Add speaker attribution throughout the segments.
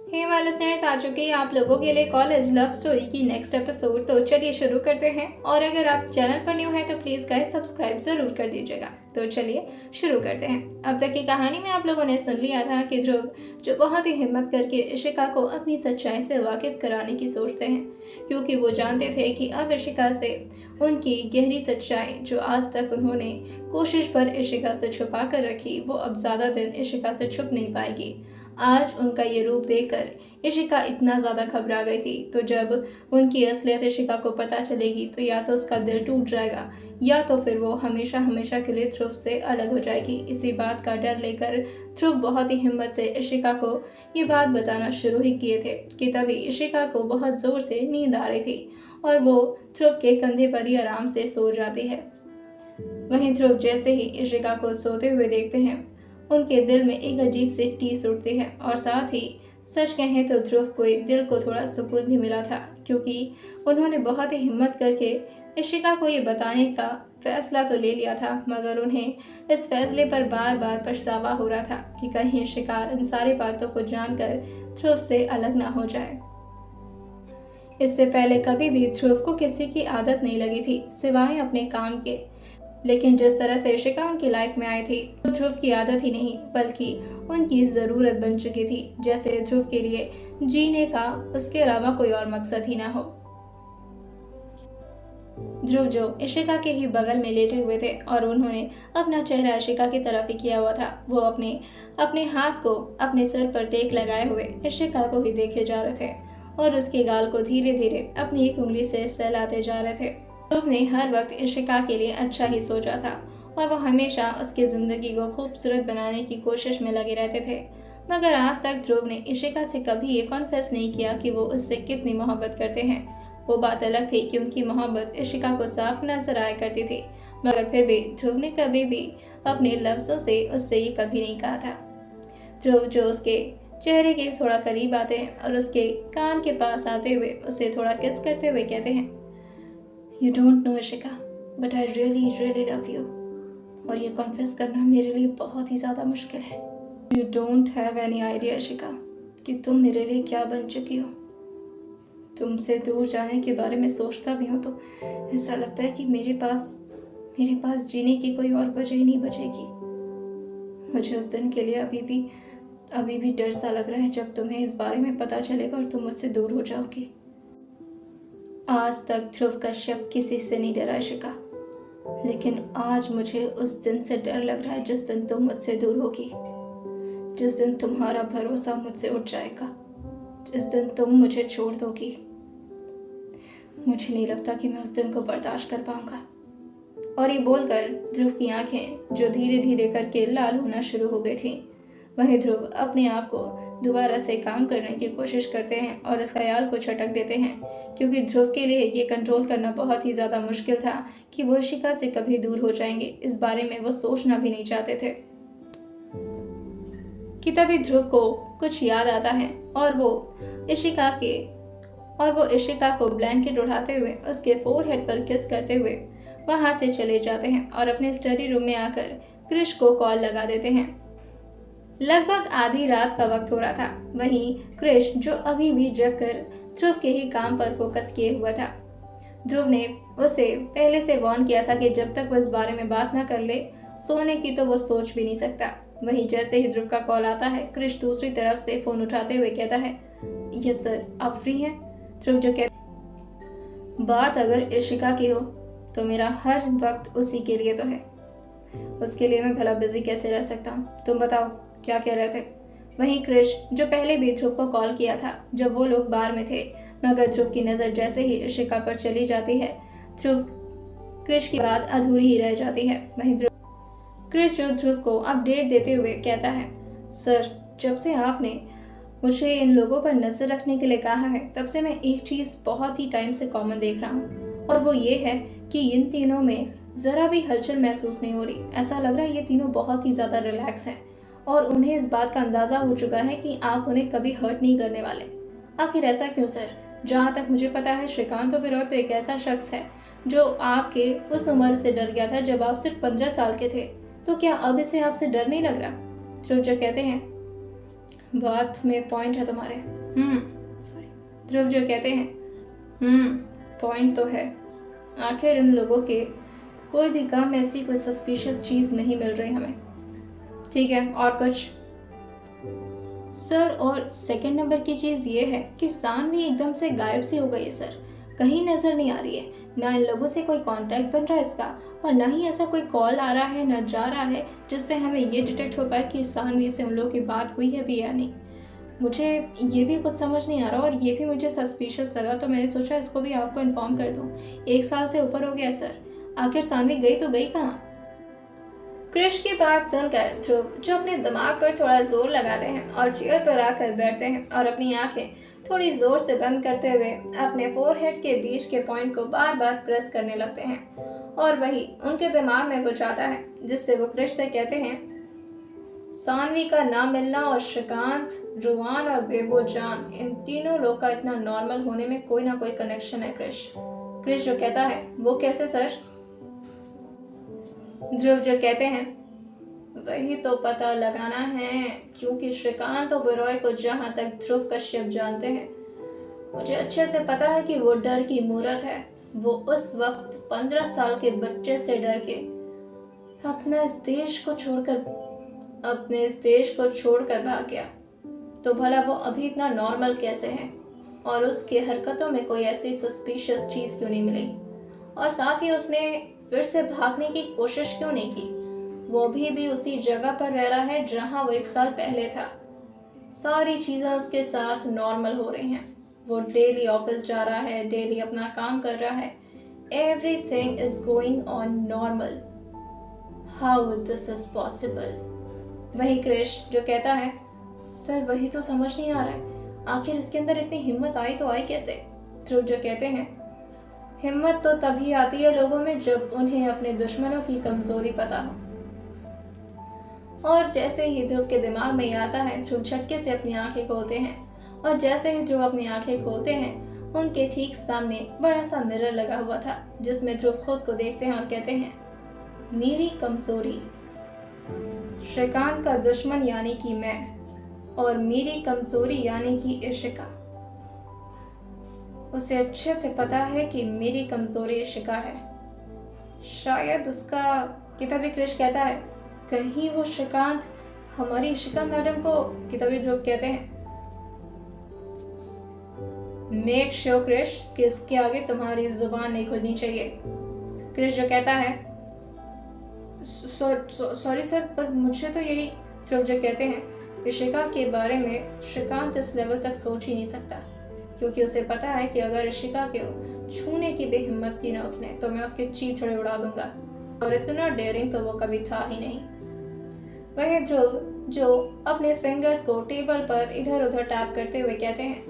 Speaker 1: हे वाले लिसनर्स, आ चुके हैं आप लोगों के लिए कॉलेज लव स्टोरी की नेक्स्ट एपिसोड। तो चलिए शुरू करते हैं। और अगर आप चैनल पर न्यू हैं तो प्लीज़ गाइस सब्सक्राइब ज़रूर कर दीजिएगा। तो चलिए शुरू करते हैं। अब तक की कहानी में आप लोगों ने सुन लिया था कि ध्रुव जो बहुत ही हिम्मत करके इशिका को अपनी सच्चाई से वाकिफ कराने की सोचते हैं, क्योंकि वो जानते थे कि अब इशिका से उनकी गहरी सच्चाई जो आज तक उन्होंने कोशिश पर इशिका से छुपा कर रखी, वो अब ज़्यादा दिन इशिका से छुप नहीं पाएगी। आज उनका ये रूप देखकर इशिका इतना ज़्यादा घबरा गई थी, तो जब उनकी असलियत इशिका को पता चलेगी तो या तो उसका दिल टूट जाएगा या तो फिर वो हमेशा हमेशा के लिए ध्रुव से अलग हो जाएगी। इसी बात का डर लेकर ध्रुव बहुत ही हिम्मत से इशिका को ये बात बताना शुरू ही किए थे कि तभी इशिका को बहुत ज़ोर से नींद आ रही थी और वो ध्रुव के कंधे पर ही आराम से सो जाती है। वहीं ध्रुव जैसे ही इशिका को सोते हुए देखते हैं, उनके दिल में एक अजीब सी टीस उठती है। और साथ ही सच कहें तो ध्रुव को दिल को थोड़ा सुकून भी मिला था, क्योंकि उन्होंने बहुत ही हिम्मत करके इशिका को ये बताने का फैसला तो ले लिया था, मगर उन्हें इस फैसले पर बार बार पछतावा हो रहा था कि कहीं इशिका इन सारी बातों को जानकर ध्रुव से अलग ना हो जाए। इससे पहले कभी भी ध्रुव को किसी की आदत नहीं लगी थी सिवाय अपने काम के, लेकिन जिस तरह से इशिका उनकी लाइफ में आई थी वो ध्रुव की आदत ही नहीं बल्कि उनकी ज़रूरत बन चुकी थी, जैसे ध्रुव के लिए जीने का उसके अलावा कोई और मकसद ही ना हो। ध्रुव जो इशिका के ही बगल में लेटे हुए थे और उन्होंने अपना चेहरा इशिका की तरफ ही किया हुआ था, वो अपने अपने हाथ को अपने सर पर टेक लगाए हुए इशिका को ही देखे जा रहे थे और उसके गाल को धीरे धीरे अपनी एक उंगली से सहलाते जा रहे थे। ध्रुव ने हर वक्त इशिका के लिए अच्छा ही सोचा था और वो हमेशा उसकी ज़िंदगी को खूबसूरत बनाने की कोशिश में लगे रहते थे, मगर आज तक ध्रुव ने इशिका से कभी ये कॉन्फेस नहीं किया कि वो उससे कितनी मोहब्बत करते हैं। वो बात अलग थी कि उनकी मोहब्बत इशिका को साफ नजर आया करती थी, मगर फिर भी ध्रुव ने कभी भी अपने लफ्ज़ों से उससे ये कभी नहीं कहा था। ध्रुव जो उसके चेहरे के थोड़ा करीब आते हैं और उसके कान के पास आते हुए उसे थोड़ा किस करते हुए कहते हैं, You don't know Ishika, but I really really love you। और ये कॉन्फेस करना मेरे लिए बहुत ही ज़्यादा मुश्किल है। You don't have any idea Ishika कि तुम मेरे लिए क्या बन चुकी हो। तुमसे दूर जाने के बारे में सोचता भी हूँ तो ऐसा लगता है कि मेरे पास जीने की कोई और वजह ही नहीं बचेगी। मुझे उस दिन के लिए अभी भी डर सा लग रहा है जब तुम्हें इस बारे में पता चलेगा और तुम मुझसे दूर हो जाओगी। आज तक ध्रुव कश्यप किसी से नहीं डरा इशिका, लेकिन आज मुझे उस दिन से डर लग रहा है जिस दिन तुम मुझसे दूर होगी, जिस दिन तुम्हारा भरोसा मुझसे उठ जाएगा, जिस दिन तुम मुझे छोड़ दोगी। मुझे नहीं लगता कि मैं उस दिन को बर्दाश्त कर पाऊंगा। और ये बोलकर ध्रुव की आंखें जो धीरे धीरे करके लाल होना शुरू हो गई थी, वहीं ध्रुव अपने आप को दोबारा से काम करने की कोशिश करते हैं और इस ख्याल को छटक देते हैं, क्योंकि ध्रुव के लिए ये कंट्रोल करना बहुत ही ज़्यादा मुश्किल था कि वो इशिका से कभी दूर हो जाएंगे। इस बारे में वो सोचना भी नहीं चाहते थे कि तभी ध्रुव को कुछ याद आता है और वो इशिका को ब्लैंकेट उठाते हुए उसके फोरहेड पर किस करते हुए वहां से चले जाते हैं और अपने स्टडी रूम में आकर क्रिश को कॉल लगा देते हैं। लगभग आधी रात का वक्त हो रहा था। वहीं क्रिश जो अभी भी जगकर ध्रुव के ही काम पर फोकस किए हुआ था। ध्रुव ने उसे पहले से वार्न किया था कि जब तक वो इस बारे में बात ना कर ले, सोने की तो वो सोच भी नहीं सकता। वहीं जैसे ही ध्रुव का कॉल आता है, क्रिश दूसरी तरफ से फोन उठाते हुए कहता है, यस सर, आप फ्री हैं? ध्रुव जो कहता, बात अगर इशिका की हो तो मेरा हर वक्त उसी के लिए तो है। उसके लिए मैं भला बिजी कैसे रह सकता हूँ? तुम बताओ क्या कह रहे थे? वहीं क्रिश जो पहले भी ध्रुव को कॉल किया था जब वो लोग बार में थे, मगर ध्रुव की नज़र जैसे ही इशिका पर चली जाती है, क्रिश की बात अधूरी ही रह जाती है। वहीं क्रिश जो ध्रुव को अपडेट देते हुए कहता है, सर, जब से आपने मुझे इन लोगों पर नजर रखने के लिए कहा है तब से मैं एक चीज़ बहुत ही टाइम से कॉमन देख रहा हूँ, और वो ये है कि इन तीनों में ज़रा भी हलचल महसूस नहीं हो रही। ऐसा लग रहा है ये तीनों बहुत ही ज़्यादा रिलैक्स हैं और उन्हें इस बात का अंदाज़ा हो चुका है कि आप उन्हें कभी हर्ट नहीं करने वाले। आखिर ऐसा क्यों सर? जहाँ तक मुझे पता है श्रीकांत ओबेरॉय तो एक ऐसा शख्स है जो आपके उस उम्र से डर गया था जब आप सिर्फ 15 साल के थे, तो क्या अब इसे आपसे डर नहीं लग रहा? ध्रुव जो कहते हैं, बात में पॉइंट है तुम्हारे, सॉरी। ध्रुव जो कहते हैं, पॉइंट तो है। आखिर इन लोगों के कोई भी काम में ऐसी कोई सस्पिशियस चीज़ नहीं मिल रही हमें। ठीक है, और कुछ? सर, और सेकंड नंबर की चीज़ ये है कि सानवी एकदम से गायब सी हो गई है सर, कहीं नज़र नहीं आ रही है। ना इन लोगों से कोई कांटेक्ट बन रहा है इसका, और ना ही ऐसा कोई कॉल आ रहा है, ना जा रहा है, जिससे हमें ये डिटेक्ट हो पाए कि सानवी से उन लोगों की बात हुई है भी या नहीं। मुझे ये भी कुछ समझ नहीं आ रहा, और ये भी मुझे सस्पिशियस लगा, तो मैंने सोचा इसको भी आपको इन्फॉर्म कर दूँ। 1 साल से ऊपर हो गया सर, आखिर सानवी गई तो गई कहाँ? क्रिश की बात सुनकर ध्रुव, जो अपने दिमाग पर थोड़ा जोर लगाते हैं और चेयर पर आकर बैठते हैं और अपनी आंखें थोड़ी जोर से बंद करते हुए अपने फोरहेड के बीच के पॉइंट को बार बार प्रेस करने लगते हैं, और वही उनके दिमाग में कुछ आता है जिससे वो क्रिश से कहते हैं, सानवी का ना मिलना और श्रीकांत, रुआन और बेबो जान, इन तीनों लोग का इतना नॉर्मल होने में कोई ना कोई कनेक्शन है क्रिश। क्रिश जो कहता है, वो कैसे सर? ध्रुव जो कहते हैं, वही तो पता लगाना है, क्योंकि श्रीकांत और बिरॉय को जहां तक ध्रुव कश्यप जानते हैं, मुझे अच्छे से पता है कि वो डर की मूरत है। वो उस वक्त 15 साल के बच्चे से डर के अपने इस देश को छोड़कर भाग गया। तो भला वो अभी इतना नॉर्मल कैसे है, और उसकी हरकतों में कोई ऐसी सस्पिशियस चीज़ क्यों नहीं मिली, और साथ ही उसने फिर से भागने की कोशिश क्यों नहीं की? वो भी उसी जगह पर रह रहा है जहां वो 1 साल पहले था। सारी चीज़ें उसके साथ नॉर्मल हो रही हैं। वो डेली ऑफिस जा रहा है, डेली अपना काम कर रहा है। Everything is going on normal. How this is possible? वही क्रिश जो कहता है, सर वही तो समझ नहीं आ रहा है, आखिर इसके अंदर इतनी हिम्मत आई तो आई कैसे? ध्रुव जो कहते हैं, हिम्मत तो तभी आती है लोगों में जब उन्हें अपने दुश्मनों की कमजोरी पता हो। और जैसे ही ध्रुव के दिमाग में ये आता है, ध्रुव झटके से अपनी आंखें खोलते हैं, और जैसे ही ध्रुव अपनी आंखें खोलते हैं, उनके ठीक सामने बड़ा सा मिरर लगा हुआ था, जिसमें ध्रुव खुद को देखते हैं और कहते हैं, मेरी कमजोरी, श्रीकांत का दुश्मन यानी कि मैं, और मेरी कमजोरी यानी कि इशिका। उसे अच्छे से पता है कि मेरी कमजोरी इशिका है। शायद उसका किताबी क्रिश कहता है, कहीं वो श्रीकांत हमारी इशिका मैडम को, किताबी ध्रुव कहते हैं, मेक श्योर क्रिश कि इसके आगे तुम्हारी जुबान नहीं खुलनी चाहिए। क्रिश जो कहता है, सॉरी सर, पर मुझे तो यही। ध्रुव जो कहते हैं, इशिका के बारे में श्रीकांत इस लेवल तक सोच ही नहीं सकता, क्योंकि उसे पता है कि अगर इशिका के छूने की भी हिम्मत की ना उसने, तो मैं उसके चीथड़े उड़ा दूंगा, और इतना डेयरिंग तो वो कभी था ही नहीं। वही ध्रुव जो अपने फिंगर्स को टेबल पर इधर उधर टैप करते हुए कहते हैं,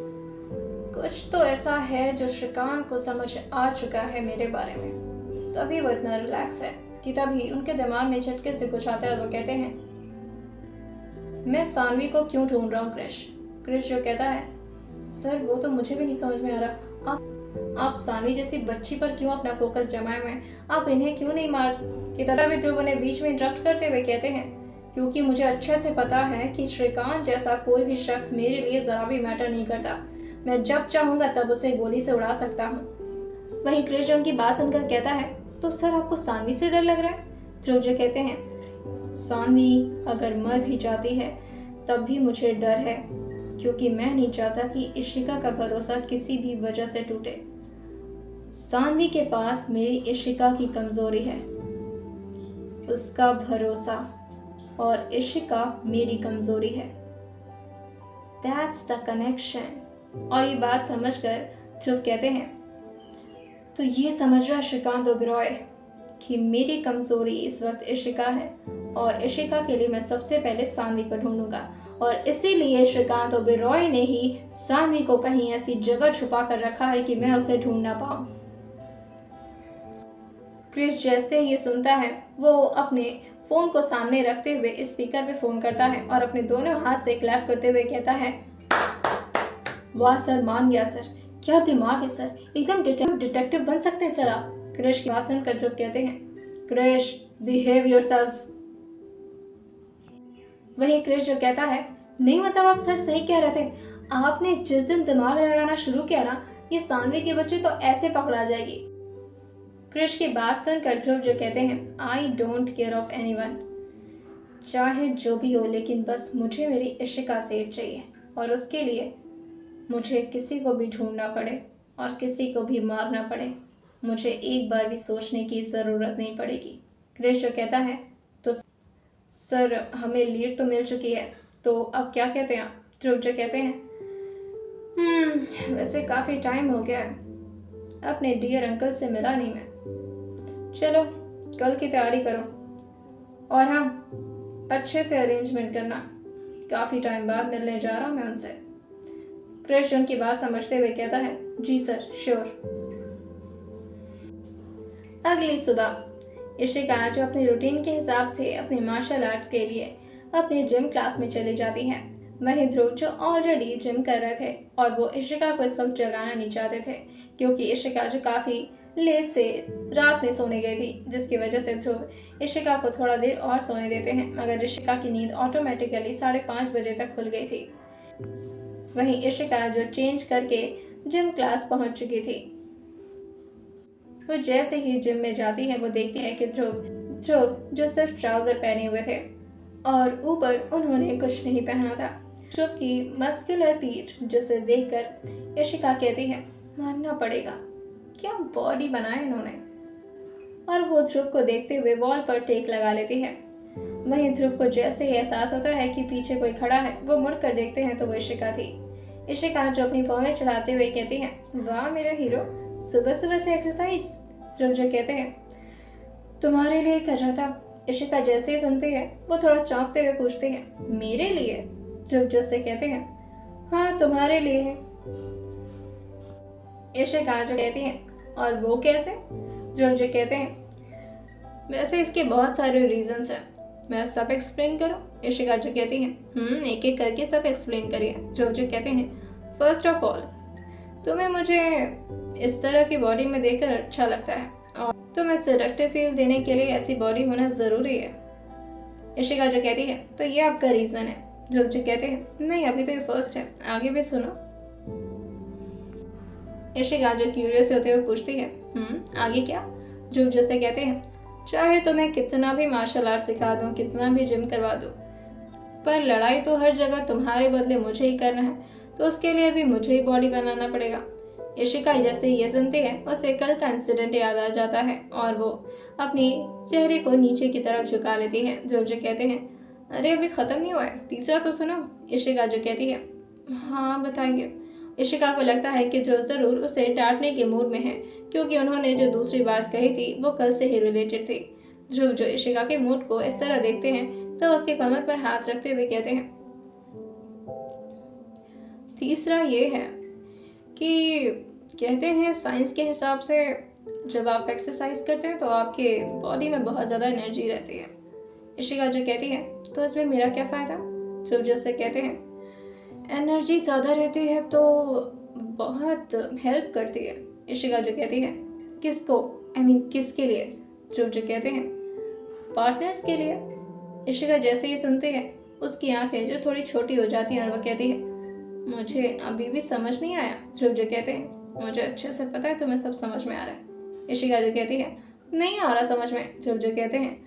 Speaker 1: कुछ तो ऐसा है जो श्रीकांत को समझ आ चुका है मेरे बारे में, तभी वो इतना रिलैक्स है। कि तभी उनके दिमाग में झटके से कुछ आता है और वो कहते हैं, मैं सानवी को क्यों ढूंढ रहा हूँ क्रिश? क्रिश जो कहता है, सर वो तो मुझे भी नहीं समझ में आ रहा, आप सानवी जैसी बच्ची पर क्यों अपना फोकस जमाए हुए हैं, आप इन्हें क्यों नहीं मार? कि तभी ध्रुव उन्हें बीच में इंटरप्ट करते हुए कहते हैं, क्योंकि मुझे अच्छे से पता है कि श्रीकांत जैसा कोई भी शख्स मेरे लिए जरा भी मैटर नहीं करता। मैं जब चाहूंगा तब उसे गोली से उड़ा सकता हूँ। वहीं क्रिश उनकी बात सुनकर कहता है, तो सर आपको सानवी से डर लग रहा है? ध्रुव जो कहते हैं, सानवी अगर मर भी जाती है तब भी मुझे डर है, क्योंकि मैं नहीं चाहता कि इशिका का भरोसा किसी भी वजह से टूटे। सानवी के पास मेरी इशिका की कमजोरी है, उसका भरोसा, और इशिका मेरी कमजोरी है। That's the connection। और ये बात समझकर ध्रुव कहते हैं, तो ये समझ रहा श्रीकांत ओबेरॉय कि मेरी कमजोरी इस वक्त इशिका है, और इशिका के लिए मैं सबसे पहले सानवी को ढूंढूंगा, और इसीलिए श्रीकांत ओबेरॉय ने ही सानवी को कहीं ऐसी जगह छुपा कर रखा है कि मैं उसे ढूंढ ना पाऊं। क्रिश जैसे ये सुनता है, वो अपने फोन को सामने रखते हुए स्पीकर पे फोन करता है और अपने दोनों हाथ से क्लैप करते हुए कहता है, वाह सर, मान गया सर, क्या दिमाग है सर, एकदम डिटेक्टिव बन सकते हैं सर आप। क्रिश की बात सुनकर ध्रुव कहते हैं, क्रिश बिहेव योरसेल्फ। वही क्रिश जो कहता है, नहीं मतलब आप सर सही कह रहे थे, आपने जिस दिन दिमाग लगाना शुरू किया ना, ये सानवी के बच्चे तो ऐसे पकड़ा जाएगी। कृष की बात सुनकर ध्रुव जो कहते हैं, I don't care of anyone, चाहे जो भी हो, लेकिन बस मुझे मेरी इशिका सेफ चाहिए, और उसके लिए मुझे किसी को भी ढूंढना पड़े और किसी को भी मारना पड़े, मुझे एक बार भी सोचने की ज़रूरत नहीं पड़ेगी। कृष जो कहता है, तो सर हमें लीड तो मिल चुकी है, तो अब क्या कहते हैं आप? ध्रुव जो कहते हैं, वैसे काफ़ी टाइम हो गया है, अपने डियर अंकल से मिला नहीं मैं, चलो कल की तैयारी करो, और हाँ अच्छे से अरेंजमेंट करना, काफ़ी टाइम बाद मिलने जा रहा हूँ मैं उनसे। कृष उनकी बात समझते हुए कहता है, जी सर श्योर। अगली सुबह इशिका जो अपनी रूटीन के हिसाब से अपने मार्शल आर्ट के लिए अपने जिम क्लास में चली जाती है, वहीं ध्रुव जो ऑलरेडी जिम कर रहे थे और वो इशिका को इस वक्त जगाना नहीं चाहते थे, क्योंकि इशिका जो काफ़ी लेट से रात में सोने गई थी, जिसकी वजह से ध्रुव इशिका को थोड़ा देर और सोने देते हैं, मगर इशिका की नींद ऑटोमेटिकली 5:30 बजे तक खुल गई थी। वहीं इशिका जो चेंज करके जिम क्लास पहुंच चुकी थी, वो जैसे ही जिम में जाती है वो देखती है कि ध्रुव जो सिर्फ ट्राउजर पहने हुए थे और ऊपर उन्होंने कुछ नहीं पहना था। ध्रुव की मस्कुलर पीठ जिसे देखकर इशिका कहती है, मानना पड़ेगा, क्या बॉडी बनाया इन्होंने, और वो ध्रुव को देखते हुए वॉल पर टेक लगा लेती है। वहीं ध्रुव को जैसे ही एहसास होता है कि पीछे कोई खड़ा है, वो मुड़कर देखते हैं तो वो इशिका थी। इशिका जो अपनी भौहें चढ़ाते हुए कहती है, वाह मेरा हीरो, सुबह सुबह से एक्सरसाइज। ध्रुव जो कहते हैं, तुम्हारे लिए कर रहा था। इशिका जैसे ही सुनती है वो थोड़ा चौंकते हुए पूछती है, मेरे लिए? ध्रुव जो से कहते हैं, हाँ तुम्हारे लिए है। इशिका जो कहती है, और वो कैसे? ध्रुव जो कहते हैं, वैसे इसके बहुत सारे रीजंस हैं, मैं सब एक्सप्लेन करूं? इशिका जो कहती है, एक एक करके सब एक्सप्लेन करिए। ध्रुव जो कहते हैं, फर्स्ट ऑफ ऑल तुम्हें मुझे इस तरह की बॉडी में देखकर अच्छा लगता है, और तुम्हें सेडक्टिव फील देने के लिए ऐसी बॉडी होना ज़रूरी है। इशिका जो कहती है, तो ये आपका रीज़न है। ध्रुव जो कहते हैं, नहीं अभी तो ये फर्स्ट है, आगे भी सुनो। इशिका जो क्यूरियस होते हुए पूछती है, आगे क्या? ध्रुव जैसे कहते हैं, चाहे तो मैं कितना भी मार्शल आर्ट सिखा दूँ, कितना भी जिम करवा दूँ, पर लड़ाई तो हर जगह तुम्हारे बदले मुझे ही करना है, तो उसके लिए भी मुझे ही बॉडी बनाना पड़ेगा। इशिका जैसे ये सुनती है उसे कल का इंसिडेंट याद आ जाता है और वो अपनी चेहरे को नीचे की तरफ झुका लेती है। ध्रुव जो कहते हैं, अरे अभी ख़त्म नहीं हुआ है, तीसरा तो सुनो। इशिका जो कहती है, हाँ बताइए। इशिका को लगता है कि ध्रुव ज़रूर उसे डांटने के मूड में है, क्योंकि उन्होंने जो दूसरी बात कही थी वो कल से ही रिलेटेड थी। ध्रुव जो इशिका के मूड को इस तरह देखते हैं तो उसके कमर पर हाथ रखते हुए कहते हैं, तीसरा ये है कि कहते हैं साइंस के हिसाब से जब आप एक्सरसाइज करते हैं तो आपके बॉडी में बहुत ज़्यादा एनर्जी रहती है। इशिका जो कहती है, तो इसमें मेरा क्या फ़ायदा? ध्रुव जैसे कहते हैं, एनर्जी ज़्यादा रहती है तो बहुत हेल्प करती है। इशिका जो कहती है, किसको? किसके लिए? ध्रुव जो कहते हैं, पार्टनर्स के लिए। इशिका जैसे ही सुनती है उसकी आंखें जो थोड़ी छोटी हो जाती हैं और वह कहती है, मुझे अभी भी समझ नहीं आया। ध्रुव जो कहते हैं, मुझे अच्छे से पता है तुम्हें सब समझ में आ रहा है। इशिका जो कहती है, नहीं आ रहा समझ में। ध्रुव जो कहते हैं,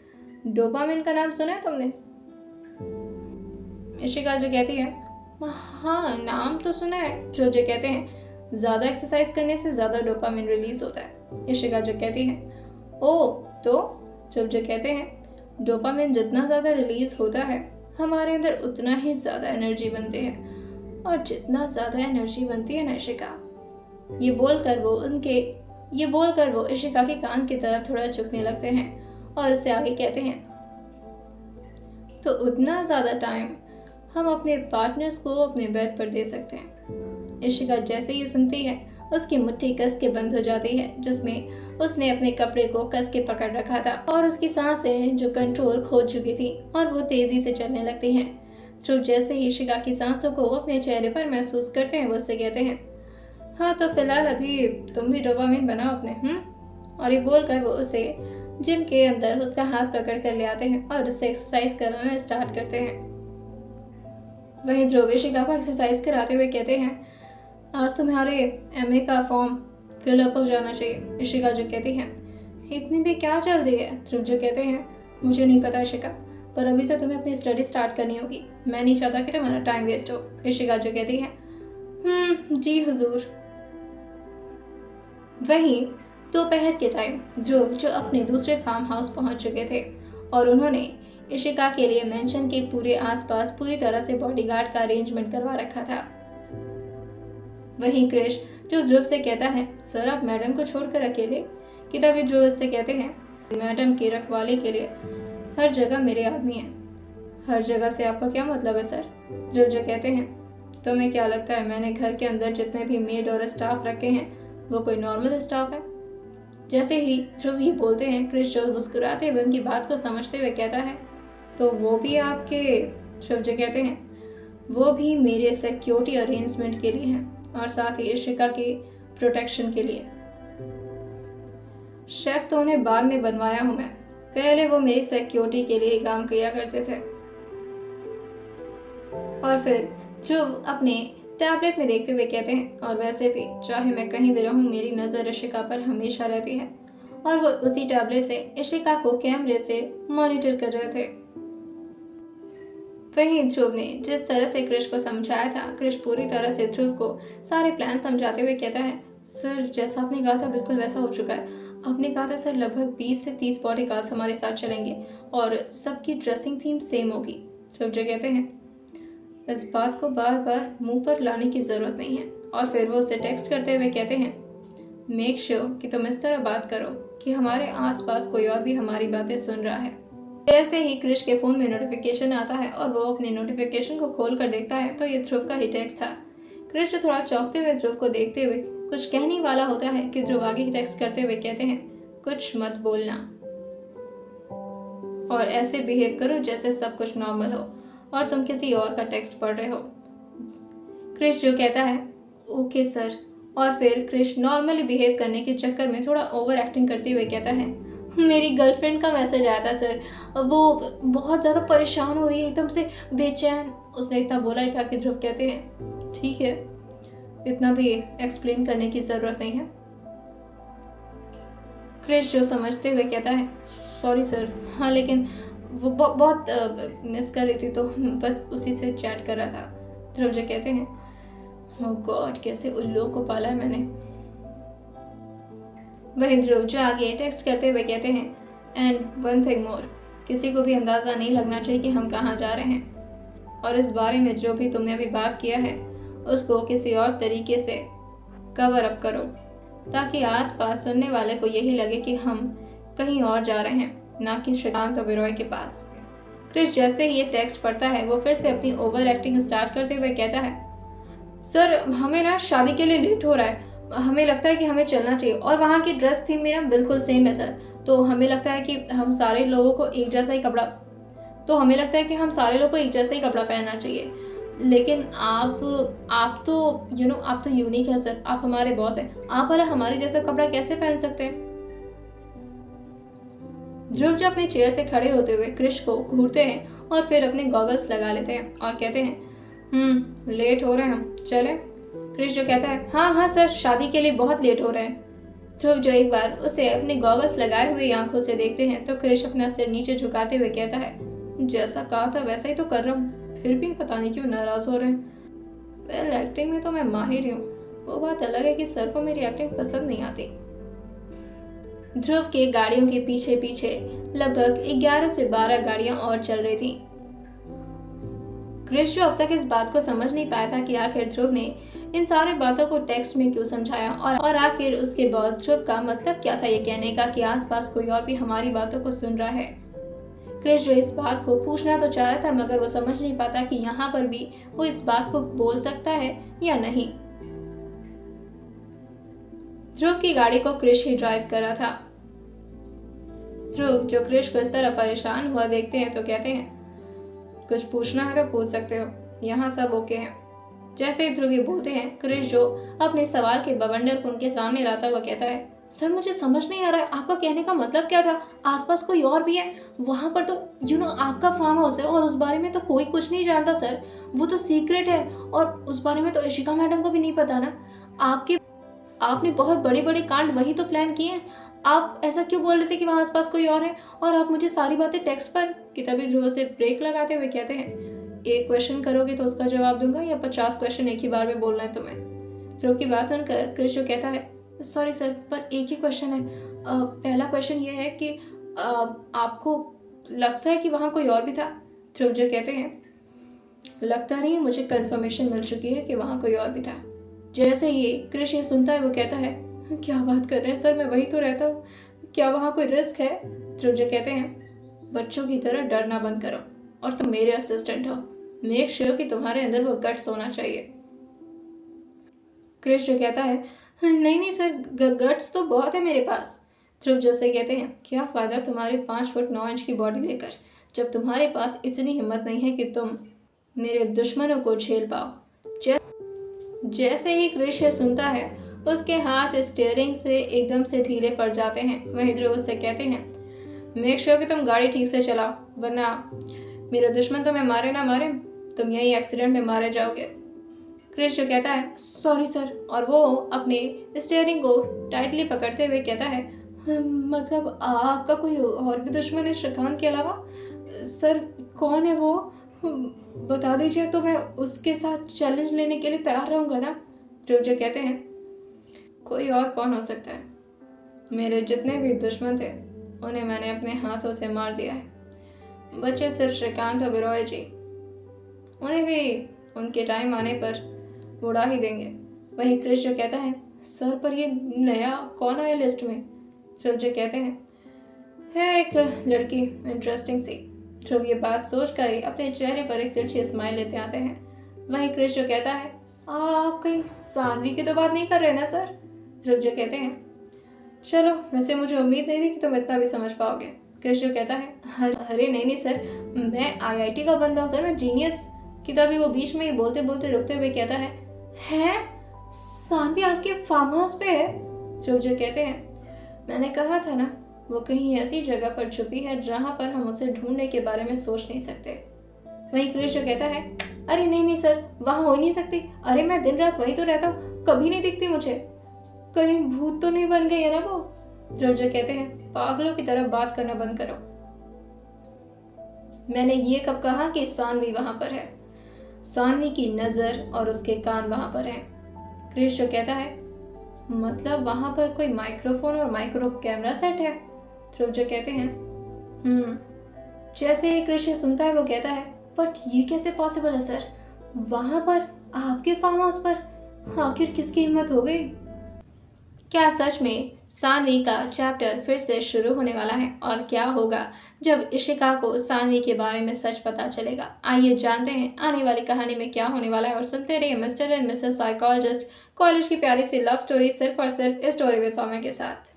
Speaker 1: डोपामिन का नाम सुना है तुमने? इशिका जो कहती है, हाँ नाम तो सुना है। ध्रुव जो कहते हैं, ज़्यादा एक्सरसाइज करने से ज़्यादा डोपामिन रिलीज होता है। इशिका जो कहती है, ओ तो? ध्रुव जो कहते हैं, डोपामिन जितना ज़्यादा रिलीज होता है हमारे अंदर उतना ही ज़्यादा एनर्जी बनती है, और जितना ज़्यादा एनर्जी बनती है ना इशिका, ये बोलकर वो इशिका के कान की तरफ थोड़ा झुकने लगते हैं और उससे आगे कहते हैं, तो उतना ज़्यादा टाइम हम अपने पार्टनर्स को अपने बेड पर दे सकते हैं। इशिका जैसे ही सुनती है उसकी मुट्ठी कस के बंद हो जाती है, जिसमें उसने अपने कपड़े को कस के पकड़ रखा था, और उसकी सांसें जो कंट्रोल खो चुकी थी और वो तेज़ी से चलने लगती हैं। ध्रुव जैसे ही इशिका की सांसों को अपने चेहरे पर महसूस करते हैं वो उससे कहते हैं, हाँ तो फिलहाल अभी तुम भी डोपामिन बनाओ अपने। और ये बोलकर वो उसे जिम के अंदर उसका हाथ पकड़ कर ले आते हैं और उससे एक्सरसाइज कराना स्टार्ट करते हैं। वहीं ध्रुव इशिका को एक्सरसाइज कराते हुए कहते हैं, आज तुम्हारे एमए का फॉर्म फिलअप हो जाना चाहिए। इशिका जो कहती हैं, इतनी भी क्या जल्दी है। ध्रुव जो कहते हैं, मुझे नहीं पता इशिका, पर अभी से तुम्हें अपनी स्टडी स्टार्ट करनी होगी। मैं नहीं चाहता कि तुम्हारा टाइम वेस्ट हो। इशिका जो कहती है, जी हुजूर। वहीं दोपहर के टाइम ध्रुव जो अपने दूसरे फार्म हाउस पहुंच चुके थे और उन्होंने इशिका के लिए मेंशन के पूरे आसपास पूरी तरह से बॉडीगार्ड का अरेंजमेंट करवा रखा था। वहीं क्रिश जो ध्रुव से कहता है, सर आप मैडम को छोड़कर अकेले? कि तभी ध्रुव से कहते हैं, मैडम की रखवाली के लिए हर जगह मेरे आदमी हैं। हर जगह से आपका क्या मतलब है सर? ध्रुव जो कहते हैं, तुम्हें क्या लगता है मैंने घर के अंदर जितने भी मेड और स्टाफ रखे हैं वो कोई नॉर्मल स्टाफ है? जैसे ही ध्रुव ये बोलते हैं, क्रिश जो मुस्कुराते हुए उनकी बात को समझते हुए कहता है, तो वो भी आपके? ध्रुव जो कहते हैं, वो भी मेरे सिक्योरिटी अरेंजमेंट के लिए हैं और साथ ही इशिका के प्रोटेक्शन के लिए। शेफ तो उन्हें बाद में बनवाया हूं मैं, पहले वो मेरी सिक्योरिटी के लिए काम किया करते थे। और फिर ध्रुव अपने टैबलेट में देखते हुए कहते हैं, और वैसे भी चाहे मैं कहीं भी रहूं मेरी नज़र इशिका पर हमेशा रहती है। और वो उसी टैबलेट से इशिका को कैमरे से मॉनिटर कर रहे थे। वहीं ध्रुव ने जिस तरह से क्रिश को समझाया था, क्रिश पूरी तरह से ध्रुव को सारे प्लान समझाते हुए कहता है, सर जैसा आपने कहा था बिल्कुल वैसा हो चुका है। आपने कहा था सर लगभग 20 से 30 बॉडीगार्ड्स हमारे साथ चलेंगे और सबकी ड्रेसिंग थीम सेम होगी। ध्रुव जो कहते हैं, इस बात को बार बार मुंह पर लाने की ज़रूरत नहीं है। और फिर वो उसे टेक्स्ट करते हुए कहते हैं, मेक श्योर कि तुम इस तरह बात करो कि हमारे आसपास कोई और भी हमारी बातें सुन रहा है। जैसे ही क्रिश के फ़ोन में नोटिफिकेशन आता है और वो अपने नोटिफिकेशन को खोल कर देखता है तो ये ध्रुव का ही टेक्स्ट था। क्रिश थोड़ा चौंकते हुए ध्रुव को देखते हुए कुछ कहने वाला होता है कि ध्रुव आगे टेक्स्ट करते हुए कहते हैं, कुछ मत बोलना और ऐसे बिहेव करो जैसे सब कुछ नॉर्मल हो और तुम किसी और का टेक्स्ट पढ़ रहे हो। क्रिश जो कहता है, ओके सर। और फिर क्रिश नॉर्मली बिहेव करने के चक्कर में थोड़ा ओवर एक्टिंग करते हुए कहता है, मेरी गर्लफ्रेंड का मैसेज आया था सर, वो बहुत ज़्यादा परेशान हो रही है, एकदम से बेचैन। उसने इतना बोला ही था कि ध्रुव कहते हैं, ठीक है, इतना भी एक्सप्लेन करने की ज़रूरत नहीं है। क्रिश जो समझते हुए कहता है, सॉरी सर, हाँ लेकिन वो बहुत मिस कर रही थी तो बस उसी से चैट कर रहा था। ध्रुव जो कहते हैं, ओह गॉड, कैसे उल्लुओं को पाला है मैंने। वहीं ध्रुव जो आगे टेक्स्ट करते हुए कहते हैं, एंड वन थिंग मोर, किसी को भी अंदाज़ा नहीं लगना चाहिए कि हम कहाँ जा रहे हैं और इस बारे में जो भी तुमने अभी बात किया है उसको किसी और तरीके से कवर अप करो ताकि आसपास सुनने वाले को यही लगे कि हम कहीं और जा रहे हैं, ना कि श्रीकांत ओबेरॉय के पास। क्रिश जैसे ही ये टेक्स्ट पढ़ता है वो फिर से अपनी ओवर एक्टिंग स्टार्ट करते हुए कहता है, सर हमें ना शादी के लिए लेट हो रहा है, हमें लगता है कि हमें चलना चाहिए और वहाँ की ड्रेस थीम मेरा बिल्कुल सेम है सर, तो हमें लगता है कि हम सारे लोगों को एक जैसा ही कपड़ा पहनना चाहिए। लेकिन आप तो आप तो यूनिक है सर, आप हमारे बॉस हैं, आप वाला हमारे जैसा कपड़ा कैसे पहन सकते हैं? ध्रुव जो अपने चेयर से खड़े होते हुए क्रिश को घूरते हैं और फिर अपने गॉगल्स लगा लेते हैं और कहते हैं, लेट हो रहे हैं हम, चलें? क्रिश जो कहता है, हाँ सर, शादी के लिए बहुत लेट हो रहे हैं। ध्रुव जो एक बार उसे अपने गॉगल्स लगाए हुए आंखों से देखते हैं तो क्रिश अपना सिर नीचे झुकाते हुए कहता है, जैसा कहा था वैसा ही तो कर रहा हूँ, फिर भी पता नहीं क्यों नाराज हो रहे हैं। वेल एक्टिंग में तो मैं माहिर हूँ, वो बात अलग है कि सर को मेरी एक्टिंग पसंद नहीं आती। ध्रुव के गाड़ियों के पीछे पीछे लगभग 11 से 12 गाड़ियां और चल रही थीं। क्रिश जो अब तक इस बात को समझ नहीं पाया था कि आखिर ध्रुव ने इन सारी बातों को टेक्स्ट में क्यों समझाया और आखिर उसके बॉस ध्रुव का मतलब क्या था ये कहने का कि आसपास कोई और भी हमारी बातों को सुन रहा है। क्रिश जो इस बात को पूछना तो चाह रहा था मगर वो समझ नहीं पाता कि यहाँ पर भी वो इस बात को बोल सकता है या नहीं। ध्रुव की गाड़ी को क्रिश ही ड्राइव कर रहा था। ध्रुव जो क्रिश को इस तरह परेशान हुआ देखते हैं तो कहते हैं, कुछ पूछना है तो पूछ सकते हो, यहाँ सब ओके है। जैसे ही ध्रुव ये बोलते हैं, क्रिश जो अपने सवाल के बवंडर को उनके सामने लाता हुआ कहता है, सर मुझे समझ नहीं आ रहा है, आपका कहने का मतलब क्या था? आसपास कोई और भी है? वहाँ पर तो आपका फार्म हाउस है और उस बारे में तो कोई कुछ नहीं जानता सर। वो तो सीक्रेट है और उस बारे में तो इशिका मैडम को भी नहीं पता ना। आपके आपने बहुत बड़े-बड़े कांड वही तो प्लान किए हैं। आप ऐसा क्यों बोल रहे थे कि वहाँ आस-पास कोई और है? और आप मुझे सारी बातें टेक्स्ट पर कि तभी ध्रुव से ब्रेक लगाते हुए कहते हैं, "एक क्वेश्चन करोगे तो उसका जवाब दूँगा या 50 क्वेश्चन एक ही बार में बोलना है तुम्हें?" ध्रुव की बात सुनकर कृष्ण कहता है, "सॉरी सर, पर एक ही क्वेश्चन है। पहला क्वेश्चन ये है कि आपको लगता है कि वहाँ कोई और भी था?" ध्रुव जो कहते हैं, "लगता नहीं है, मुझे कन्फर्मेशन मिल चुकी है कि वहाँ कोई और भी था।" जैसे ही क्रिश ये सुनता है वो कहता है, क्या बात कर रहे हैं सर, मैं वहीं तो रहता हूँ, क्या वहाँ कोई रिस्क है? ध्रुव जो कहते हैं, बच्चों की तरह डरना बंद करो और तुम मेरे असिस्टेंट हो। मेक श्योर कि तुम्हारे अंदर वो गट्स होना चाहिए। क्रिश जो कहता है, नहीं नहीं सर, गट्स तो बहुत है मेरे पास। ध्रुव जैसे कहते हैं, क्या फ़ायदा तुम्हारे 5 फुट 9 इंच की बॉडी लेकर जब तुम्हारे पास इतनी हिम्मत नहीं है कि तुम मेरे दुश्मनों को झेल पाओ। जैसे ही क्रिश ये सुनता है उसके हाथ स्टीयरिंग से एकदम से ढीले पड़ जाते हैं। वहीं ध्रुव उससे कहते हैं, मेक श्योर कि तुम गाड़ी ठीक से चलाओ, वरना मेरे दुश्मन तुम्हें मारे ना मारे, तुम यही एक्सीडेंट में मारे जाओगे। क्रिश जो कहता है, सॉरी सर, और वो अपने स्टीयरिंग को टाइटली पकड़ते हुए कहता है, मतलब आपका कोई और भी दुश्मन है श्रीकांत के अलावा? सर कौन है वो? बता दीजिए तो मैं उसके साथ चैलेंज लेने के लिए तैयार रहूँगा ना। ध्रुव जो कहते हैं, कोई और कौन हो सकता है? मेरे जितने भी दुश्मन थे उन्हें मैंने अपने हाथों से मार दिया है। बच्चे सिर्फ श्रीकांत और विरॉय जी, उन्हें भी उनके टाइम आने पर उड़ा ही देंगे। वहीं क्रिश जो कहता है, सर पर ये नया कौन आया लिस्ट में? ध्रुव जो कहते हैं, है एक लड़की इंटरेस्टिंग सी। ध्रुव ये बात सोचकर ही अपने चेहरे पर एक तिरछी स्माइल लेते आते हैं। वहीं क्रिश जो कहता है, आप कहीं सानवी की तो बात नहीं कर रहे ना सर? ध्रुव जो कहते हैं, चलो, वैसे मुझे उम्मीद नहीं थी कि तुम इतना भी समझ पाओगे। क्रिश जो कहता है, अरे नहीं नहीं सर, मैं आईआईटी का बंदा हूँ सर, मैं जीनियस। कि तभी वो बीच में ही बोलते बोलते रुकते हुए कहता है, सानवी आपके फार्म हाउस पे है? ध्रुव जो कहते हैं, मैंने कहा था ना, वो कहीं ऐसी जगह पर छुपी है जहाँ पर हम उसे ढूंढने के बारे में सोच नहीं सकते। वहीं क्रिश जो कहता है, अरे नहीं नहीं सर, वहाँ हो ही नहीं सकती। अरे मैं दिन रात वहीं तो रहता हूँ, कभी नहीं दिखती मुझे। कहीं भूत तो नहीं बन गई है ना वो? ध्रुव जो कहते हैं, पागलों की तरह बात करना बंद करो। मैंने ये कब कहा कि सानवी वहां पर है? सानवी की नजर और उसके कान वहां पर हैं। क्रिश जो कहता है, मतलब वहां पर कोई माइक्रोफोन और माइक्रो कैमरा सेट है? ध्रुव जो कहते हैं, जैसे ही क्रिश सुनता है वो कहता है, बट ये कैसे पॉसिबल है सर? वहां पर आपके फार्म हाउस पर आखिर किसकी हिम्मत हो गई? क्या सच में सानवी का चैप्टर फिर से शुरू होने वाला है? और क्या होगा जब इशिका को सानवी के बारे में सच पता चलेगा? आइए जानते हैं आने वाली कहानी में क्या होने वाला है और सुनते रहिए mister and Mrs psychologist, college की प्यारी सी लव स्टोरी, सिर्फ और सिर्फ स्टोरी विद सौम्या के साथ।